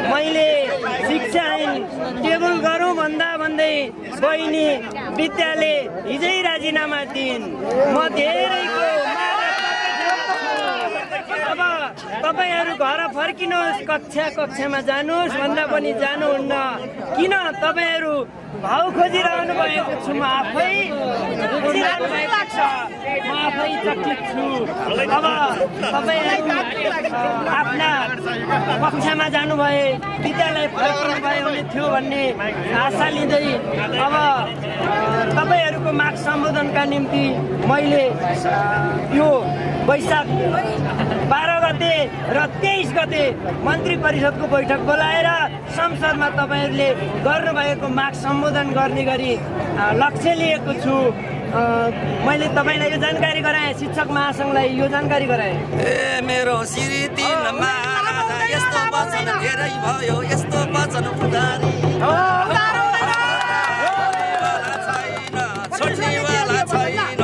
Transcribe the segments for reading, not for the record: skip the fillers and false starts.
मैले शिक्षा ऐन टेबल गरौँ भन्दा भन्दै बहिनी विद्याले हिजै राजीनामा दिइन्। म धेरैको अब तपाईहरू घर फर्किनुहोस्, कक्षामा जानुहोस् भन्दा पनि जानुहुन्न। किन तपाईहरू भाउ खोजिरहनु भएको छु? म आफै चकित छु। अब तपाईहरू आफ्ना कक्षामा जानुभए विद्यालय फर्किनु भयो हुने थियो भन्ने आशा लिँदै अब तपाईहरूको माग सम्बोधनका निम्ति मैले यो वैशाख 12 गते र 23 गते मन्त्री परिषदको बैठक बोलाएर संसदमा तपाईहरूले गर्नुभएको माग सम्बोधन गर्ने गरी लक्ष्य लिएको छु। मैले तपाईलाई यो जानकारी गराएँ, शिक्षक महासंघलाई यो जानकारी गराएँ। मेरो श्री 3 महाराजा यस्तो वचन धेरै भयो, यस्तो वचन उधारी छोड्नेवाला छैन।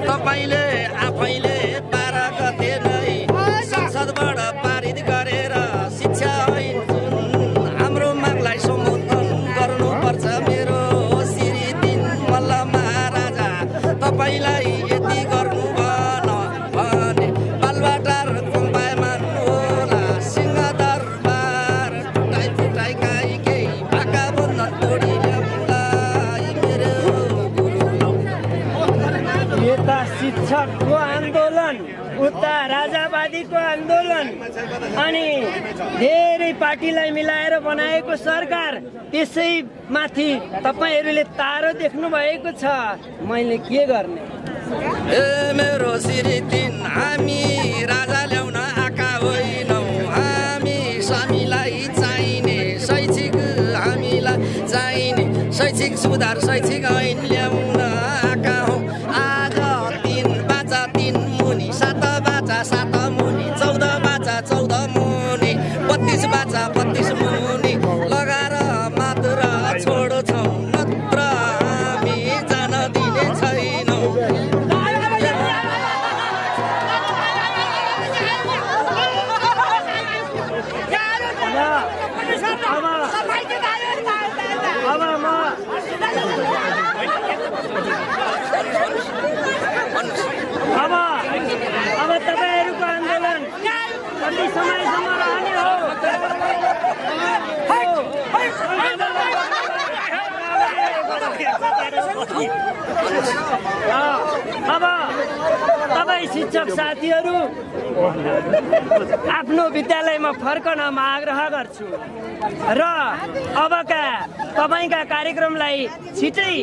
तपाईले आफैले 12 गते नै संसदबाट पारित गरेर शिक्षा ऐन हाम्रो मागलाई सम्बोधन गर्नुपर्छ। मेरो श्री 3 मल्ल महाराजा तपाईलाई यति गर्नु भन भने बालबाटार गुम्बामा होला सिंहदरबार फुटाइ काई केही भाका बन्न तोडी ल्याउलाई मेरो शिक्षकको आन्दोलन, उता राजावादीको आन्दोलन, अनि धेरै पार्टीलाई मिलाएर बनाएको सरकार, त्यसैमाथि तपाईँहरूले तारो देख्नु भएको छ। मैले के गर्ने? ए मेरो श्री तिन, हामी राजा ल्याउन आएका होइनौँ। हामी स्वामीलाई चाहिने शैक्षिक, हामीलाई चाहिने शैक्षिक सुधार, शैक्षिक ऐन ल्याउन आएका हौँ। आज 3 बाचा 3 मुनि, 7 बाचा 7 मुनि, 14 बाचा 14 मुनि, 32 बाचा 32 मुनि लगाएर मात्र छोड्छौँ, नत्र हामी जान दिने छैनौँ। अब तपाईँहरूको आन्दोलन कति समयसम्म रहने हो? अब तपाईँ शिक्षक साथीहरू आफ्नो विद्यालयमा फर्कन म आग्रह गर्छु र अबका तपाईँका कार्यक्रमलाई छिटै